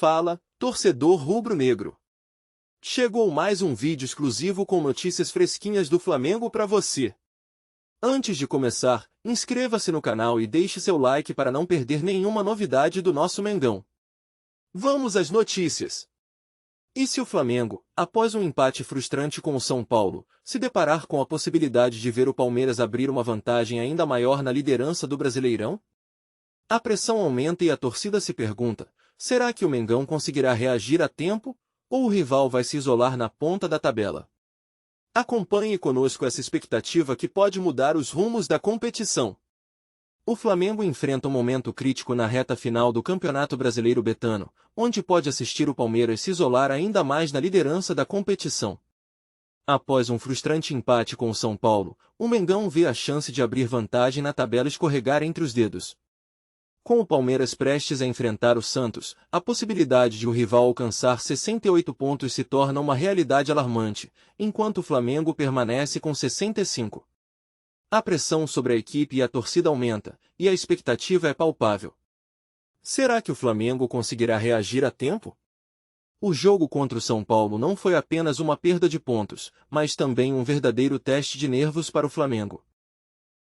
Fala, torcedor rubro-negro. Chegou mais um vídeo exclusivo com notícias fresquinhas do Flamengo para você. Antes de começar, inscreva-se no canal e deixe seu like para não perder nenhuma novidade do nosso Mengão. Vamos às notícias. E se o Flamengo, após um empate frustrante com o São Paulo, se deparar com a possibilidade de ver o Palmeiras abrir uma vantagem ainda maior na liderança do Brasileirão? A pressão aumenta e a torcida se pergunta: será que o Mengão conseguirá reagir a tempo, ou o rival vai se isolar na ponta da tabela? Acompanhe conosco essa expectativa que pode mudar os rumos da competição. O Flamengo enfrenta um momento crítico na reta final do Campeonato Brasileiro Betano, onde pode assistir o Palmeiras se isolar ainda mais na liderança da competição. Após um frustrante empate com o São Paulo, o Mengão vê a chance de abrir vantagem na tabela escorregar entre os dedos. Com o Palmeiras prestes a enfrentar o Santos, a possibilidade de o rival alcançar 68 pontos se torna uma realidade alarmante, enquanto o Flamengo permanece com 65. A pressão sobre a equipe e a torcida aumenta, e a expectativa é palpável. Será que o Flamengo conseguirá reagir a tempo? O jogo contra o São Paulo não foi apenas uma perda de pontos, mas também um verdadeiro teste de nervos para o Flamengo.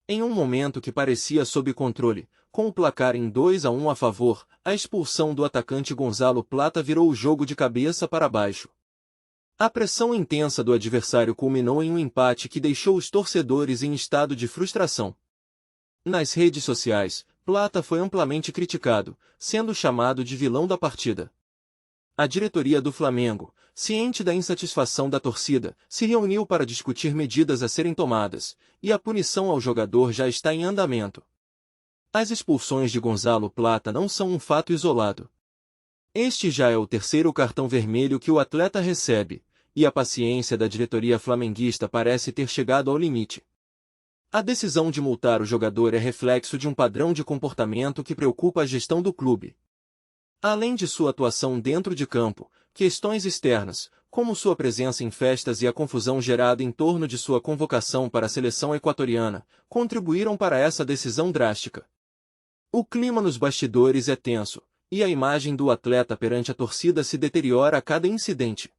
Em um momento que parecia sob controle, com o placar em 2-1 a favor, a expulsão do atacante Gonzalo Plata virou o jogo de cabeça para baixo. A pressão intensa do adversário culminou em um empate que deixou os torcedores em estado de frustração. Nas redes sociais, Plata foi amplamente criticado, sendo chamado de vilão da partida. A diretoria do Flamengo, ciente da insatisfação da torcida, se reuniu para discutir medidas a serem tomadas, e a punição ao jogador já está em andamento. As expulsões de Gonzalo Plata não são um fato isolado. Este já é o terceiro cartão vermelho que o atleta recebe, e a paciência da diretoria flamenguista parece ter chegado ao limite. A decisão de multar o jogador é reflexo de um padrão de comportamento que preocupa a gestão do clube. Além de sua atuação dentro de campo, questões externas, como sua presença em festas e a confusão gerada em torno de sua convocação para a seleção equatoriana, contribuíram para essa decisão drástica. O clima nos bastidores é tenso, e a imagem do atleta perante a torcida se deteriora a cada incidente.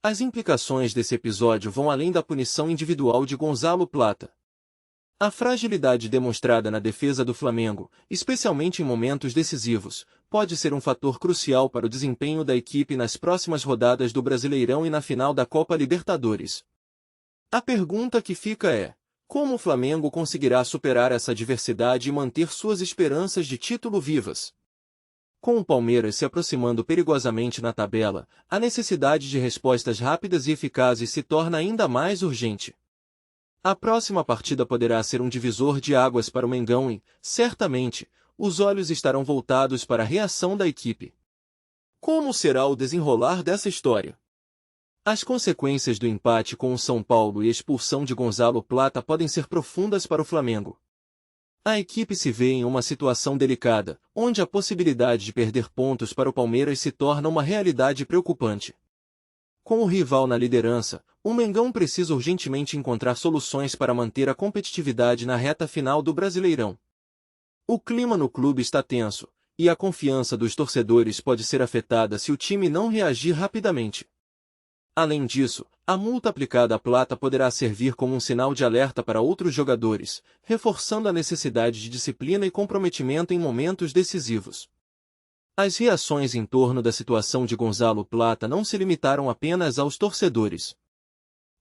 As implicações desse episódio vão além da punição individual de Gonzalo Plata. A fragilidade demonstrada na defesa do Flamengo, especialmente em momentos decisivos, pode ser um fator crucial para o desempenho da equipe nas próximas rodadas do Brasileirão e na final da Copa Libertadores. A pergunta que fica é: como o Flamengo conseguirá superar essa adversidade e manter suas esperanças de título vivas? Com o Palmeiras se aproximando perigosamente na tabela, a necessidade de respostas rápidas e eficazes se torna ainda mais urgente. A próxima partida poderá ser um divisor de águas para o Mengão e, certamente, os olhos estarão voltados para a reação da equipe. Como será o desenrolar dessa história? As consequências do empate com o São Paulo e a expulsão de Gonzalo Plata podem ser profundas para o Flamengo. A equipe se vê em uma situação delicada, onde a possibilidade de perder pontos para o Palmeiras se torna uma realidade preocupante. Com o rival na liderança, o Mengão precisa urgentemente encontrar soluções para manter a competitividade na reta final do Brasileirão. O clima no clube está tenso, e a confiança dos torcedores pode ser afetada se o time não reagir rapidamente. Além disso, a multa aplicada à Plata poderá servir como um sinal de alerta para outros jogadores, reforçando a necessidade de disciplina e comprometimento em momentos decisivos. As reações em torno da situação de Gonzalo Plata não se limitaram apenas aos torcedores.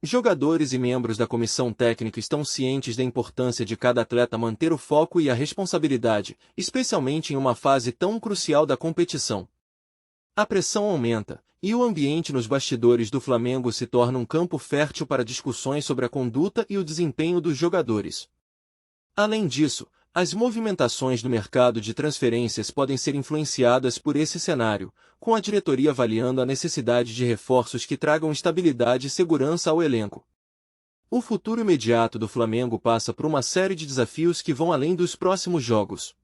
Jogadores e membros da comissão técnica estão cientes da importância de cada atleta manter o foco e a responsabilidade, especialmente em uma fase tão crucial da competição. A pressão aumenta, e o ambiente nos bastidores do Flamengo se torna um campo fértil para discussões sobre a conduta e o desempenho dos jogadores. Além disso, as movimentações do mercado de transferências podem ser influenciadas por esse cenário, com a diretoria avaliando a necessidade de reforços que tragam estabilidade e segurança ao elenco. O futuro imediato do Flamengo passa por uma série de desafios que vão além dos próximos jogos.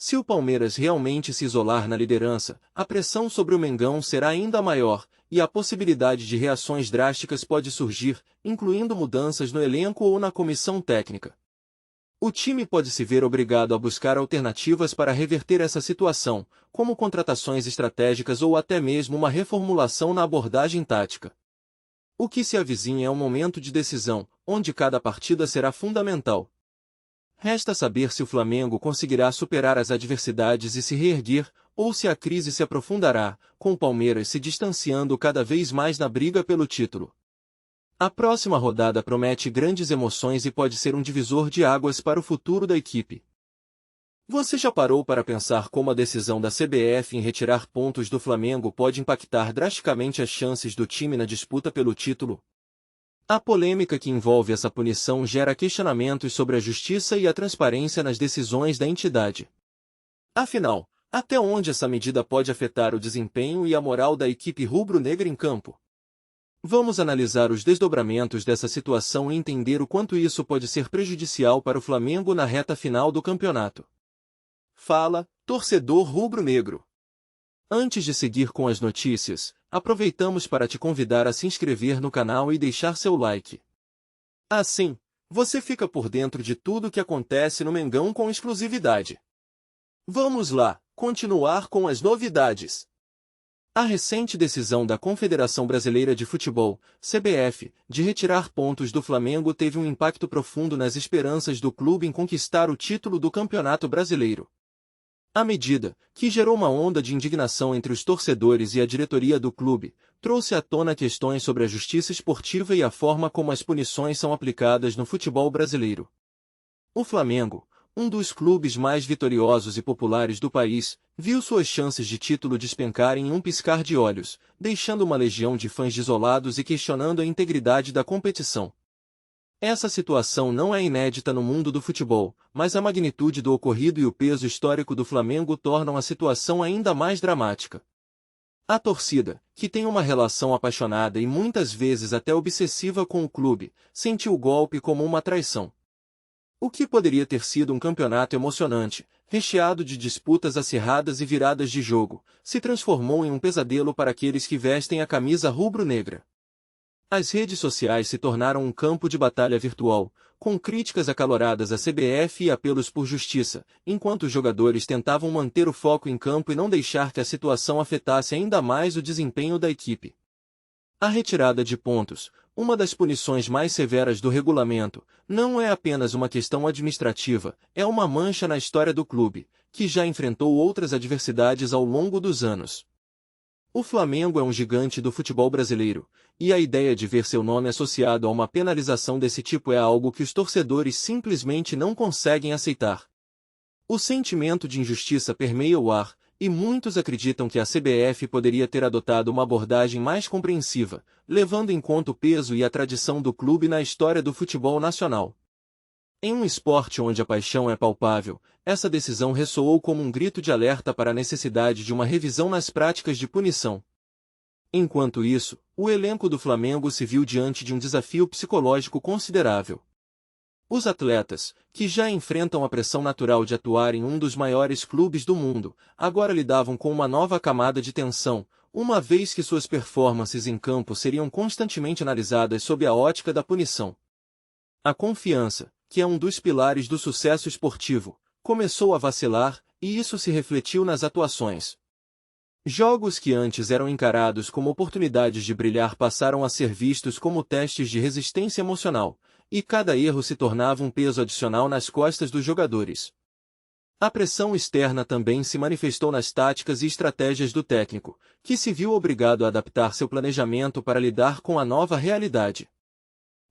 Se o Palmeiras realmente se isolar na liderança, a pressão sobre o Mengão será ainda maior, e a possibilidade de reações drásticas pode surgir, incluindo mudanças no elenco ou na comissão técnica. O time pode se ver obrigado a buscar alternativas para reverter essa situação, como contratações estratégicas ou até mesmo uma reformulação na abordagem tática. O que se avizinha é um momento de decisão, onde cada partida será fundamental. Resta saber se o Flamengo conseguirá superar as adversidades e se reerguer, ou se a crise se aprofundará, com o Palmeiras se distanciando cada vez mais na briga pelo título. A próxima rodada promete grandes emoções e pode ser um divisor de águas para o futuro da equipe. Você já parou para pensar como a decisão da CBF em retirar pontos do Flamengo pode impactar drasticamente as chances do time na disputa pelo título? A polêmica que envolve essa punição gera questionamentos sobre a justiça e a transparência nas decisões da entidade. Afinal, até onde essa medida pode afetar o desempenho e a moral da equipe rubro-negra em campo? Vamos analisar os desdobramentos dessa situação e entender o quanto isso pode ser prejudicial para o Flamengo na reta final do campeonato. Fala, torcedor rubro-negro! Antes de seguir com as notícias, aproveitamos para te convidar a se inscrever no canal e deixar seu like. Assim, você fica por dentro de tudo o que acontece no Mengão com exclusividade. Vamos lá, continuar com as novidades. A recente decisão da Confederação Brasileira de Futebol, CBF, de retirar pontos do Flamengo teve um impacto profundo nas esperanças do clube em conquistar o título do Campeonato Brasileiro. A medida, que gerou uma onda de indignação entre os torcedores e a diretoria do clube, trouxe à tona questões sobre a justiça esportiva e a forma como as punições são aplicadas no futebol brasileiro. O Flamengo, um dos clubes mais vitoriosos e populares do país, viu suas chances de título despencarem em um piscar de olhos, deixando uma legião de fãs desolados e questionando a integridade da competição. Essa situação não é inédita no mundo do futebol, mas a magnitude do ocorrido e o peso histórico do Flamengo tornam a situação ainda mais dramática. A torcida, que tem uma relação apaixonada e muitas vezes até obsessiva com o clube, sentiu o golpe como uma traição. O que poderia ter sido um campeonato emocionante, recheado de disputas acirradas e viradas de jogo, se transformou em um pesadelo para aqueles que vestem a camisa rubro-negra. As redes sociais se tornaram um campo de batalha virtual, com críticas acaloradas à CBF e apelos por justiça, enquanto os jogadores tentavam manter o foco em campo e não deixar que a situação afetasse ainda mais o desempenho da equipe. A retirada de pontos, uma das punições mais severas do regulamento, não é apenas uma questão administrativa, é uma mancha na história do clube, que já enfrentou outras adversidades ao longo dos anos. O Flamengo é um gigante do futebol brasileiro, e a ideia de ver seu nome associado a uma penalização desse tipo é algo que os torcedores simplesmente não conseguem aceitar. O sentimento de injustiça permeia o ar, e muitos acreditam que a CBF poderia ter adotado uma abordagem mais compreensiva, levando em conta o peso e a tradição do clube na história do futebol nacional. Em um esporte onde a paixão é palpável, essa decisão ressoou como um grito de alerta para a necessidade de uma revisão nas práticas de punição. Enquanto isso, o elenco do Flamengo se viu diante de um desafio psicológico considerável. Os atletas, que já enfrentam a pressão natural de atuar em um dos maiores clubes do mundo, agora lidavam com uma nova camada de tensão, uma vez que suas performances em campo seriam constantemente analisadas sob a ótica da punição. A confiança, que é um dos pilares do sucesso esportivo, começou a vacilar, e isso se refletiu nas atuações. Jogos que antes eram encarados como oportunidades de brilhar passaram a ser vistos como testes de resistência emocional, e cada erro se tornava um peso adicional nas costas dos jogadores. A pressão externa também se manifestou nas táticas e estratégias do técnico, que se viu obrigado a adaptar seu planejamento para lidar com a nova realidade.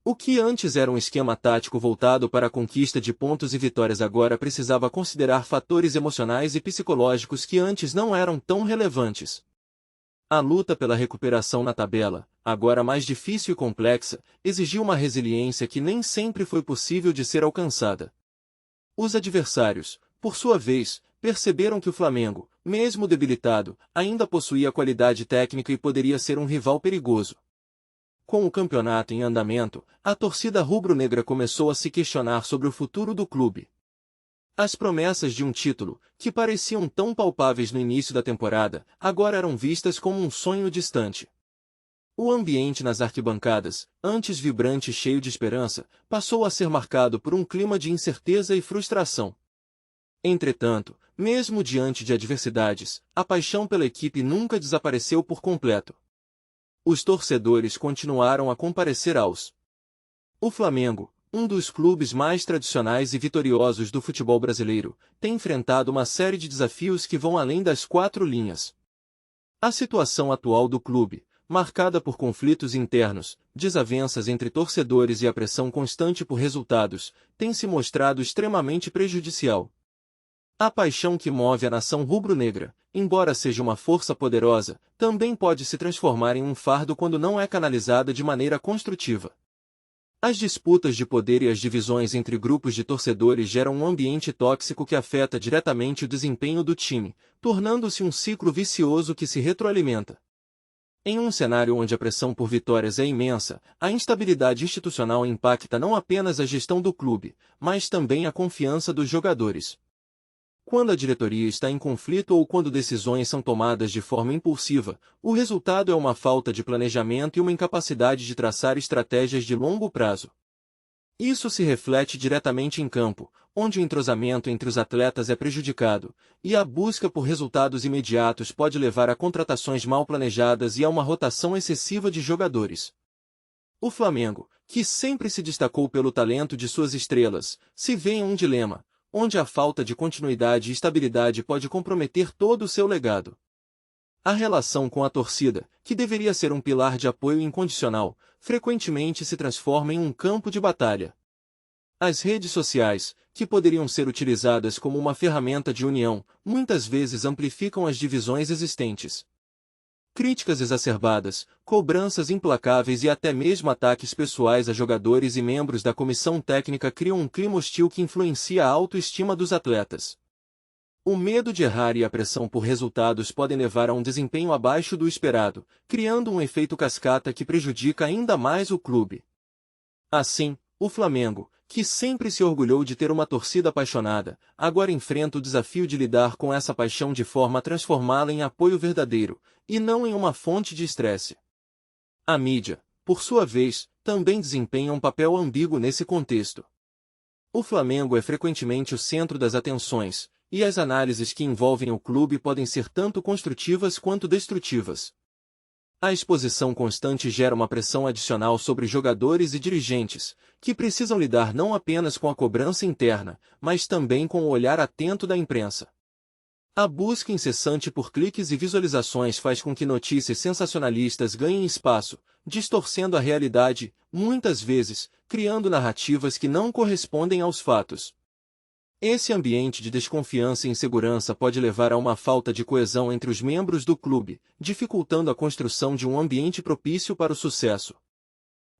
O que antes era um esquema tático voltado para a conquista de pontos e vitórias agora precisava considerar fatores emocionais e psicológicos que antes não eram tão relevantes. A luta pela recuperação na tabela, agora mais difícil e complexa, exigiu uma resiliência que nem sempre foi possível de ser alcançada. Os adversários, por sua vez, perceberam que o Flamengo, mesmo debilitado, ainda possuía qualidade técnica e poderia ser um rival perigoso. Com o campeonato em andamento, a torcida rubro-negra começou a se questionar sobre o futuro do clube. As promessas de um título, que pareciam tão palpáveis no início da temporada, agora eram vistas como um sonho distante. O ambiente nas arquibancadas, antes vibrante e cheio de esperança, passou a ser marcado por um clima de incerteza e frustração. Entretanto, mesmo diante de adversidades, a paixão pela equipe nunca desapareceu por completo. Os torcedores continuaram a comparecer aos. O Flamengo, um dos clubes mais tradicionais e vitoriosos do futebol brasileiro, tem enfrentado uma série de desafios que vão além das quatro linhas. A situação atual do clube, marcada por conflitos internos, desavenças entre torcedores e a pressão constante por resultados, tem se mostrado extremamente prejudicial. A paixão que move a nação rubro-negra, embora seja uma força poderosa, também pode se transformar em um fardo quando não é canalizada de maneira construtiva. As disputas de poder e as divisões entre grupos de torcedores geram um ambiente tóxico que afeta diretamente o desempenho do time, tornando-se um ciclo vicioso que se retroalimenta. Em um cenário onde a pressão por vitórias é imensa, a instabilidade institucional impacta não apenas a gestão do clube, mas também a confiança dos jogadores. Quando a diretoria está em conflito ou quando decisões são tomadas de forma impulsiva, o resultado é uma falta de planejamento e uma incapacidade de traçar estratégias de longo prazo. Isso se reflete diretamente em campo, onde o entrosamento entre os atletas é prejudicado, e a busca por resultados imediatos pode levar a contratações mal planejadas e a uma rotação excessiva de jogadores. O Flamengo, que sempre se destacou pelo talento de suas estrelas, se vê em um dilema, onde a falta de continuidade e estabilidade pode comprometer todo o seu legado. A relação com a torcida, que deveria ser um pilar de apoio incondicional, frequentemente se transforma em um campo de batalha. As redes sociais, que poderiam ser utilizadas como uma ferramenta de união, muitas vezes amplificam as divisões existentes. Críticas exacerbadas, cobranças implacáveis e até mesmo ataques pessoais a jogadores e membros da comissão técnica criam um clima hostil que influencia a autoestima dos atletas. O medo de errar e a pressão por resultados podem levar a um desempenho abaixo do esperado, criando um efeito cascata que prejudica ainda mais o clube. Assim, o Flamengo, que sempre se orgulhou de ter uma torcida apaixonada, agora enfrenta o desafio de lidar com essa paixão de forma a transformá-la em apoio verdadeiro, e não em uma fonte de estresse. A mídia, por sua vez, também desempenha um papel ambíguo nesse contexto. O Flamengo é frequentemente o centro das atenções, e as análises que envolvem o clube podem ser tanto construtivas quanto destrutivas. A exposição constante gera uma pressão adicional sobre jogadores e dirigentes, que precisam lidar não apenas com a cobrança interna, mas também com o olhar atento da imprensa. A busca incessante por cliques e visualizações faz com que notícias sensacionalistas ganhem espaço, distorcendo a realidade, muitas vezes, criando narrativas que não correspondem aos fatos. Esse ambiente de desconfiança e insegurança pode levar a uma falta de coesão entre os membros do clube, dificultando a construção de um ambiente propício para o sucesso.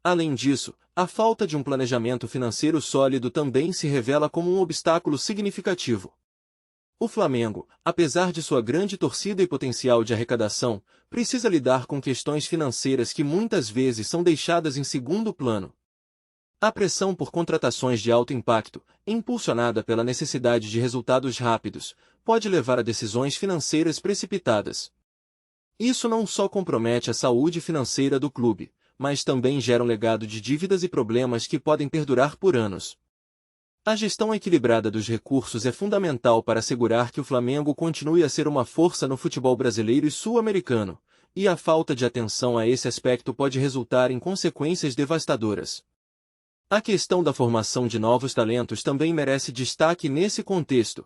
Além disso, a falta de um planejamento financeiro sólido também se revela como um obstáculo significativo. O Flamengo, apesar de sua grande torcida e potencial de arrecadação, precisa lidar com questões financeiras que muitas vezes são deixadas em segundo plano. A pressão por contratações de alto impacto, impulsionada pela necessidade de resultados rápidos, pode levar a decisões financeiras precipitadas. Isso não só compromete a saúde financeira do clube, mas também gera um legado de dívidas e problemas que podem perdurar por anos. A gestão equilibrada dos recursos é fundamental para assegurar que o Flamengo continue a ser uma força no futebol brasileiro e sul-americano, e a falta de atenção a esse aspecto pode resultar em consequências devastadoras. A questão da formação de novos talentos também merece destaque nesse contexto.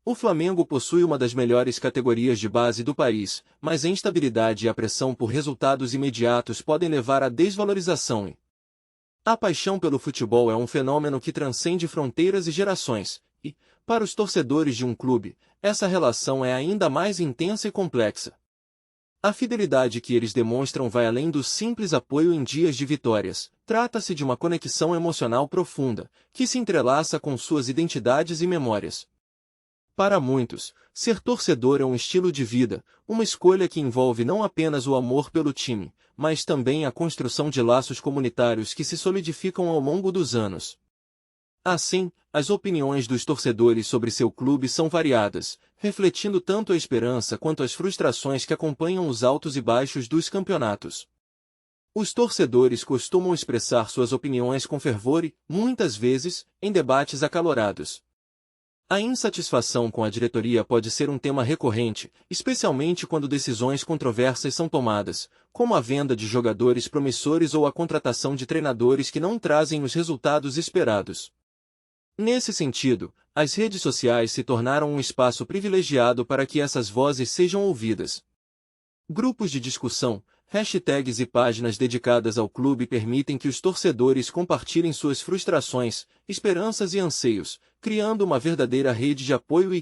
O Flamengo possui uma das melhores categorias de base do país, mas a instabilidade e a pressão por resultados imediatos podem levar à desvalorização e a paixão pelo futebol é um fenômeno que transcende fronteiras e gerações, e, para os torcedores de um clube, essa relação é ainda mais intensa e complexa. A fidelidade que eles demonstram vai além do simples apoio em dias de vitórias. Trata-se de uma conexão emocional profunda, que se entrelaça com suas identidades e memórias. Para muitos, ser torcedor é um estilo de vida, uma escolha que envolve não apenas o amor pelo time, mas também a construção de laços comunitários que se solidificam ao longo dos anos. Assim, as opiniões dos torcedores sobre seu clube são variadas, refletindo tanto a esperança quanto as frustrações que acompanham os altos e baixos dos campeonatos. Os torcedores costumam expressar suas opiniões com fervor e, muitas vezes, em debates acalorados. A insatisfação com a diretoria pode ser um tema recorrente, especialmente quando decisões controversas são tomadas, como a venda de jogadores promissores ou a contratação de treinadores que não trazem os resultados esperados. Nesse sentido, as redes sociais se tornaram um espaço privilegiado para que essas vozes sejam ouvidas. Grupos de discussão, hashtags e páginas dedicadas ao clube permitem que os torcedores compartilhem suas frustrações, esperanças e anseios, criando uma verdadeira rede de apoio e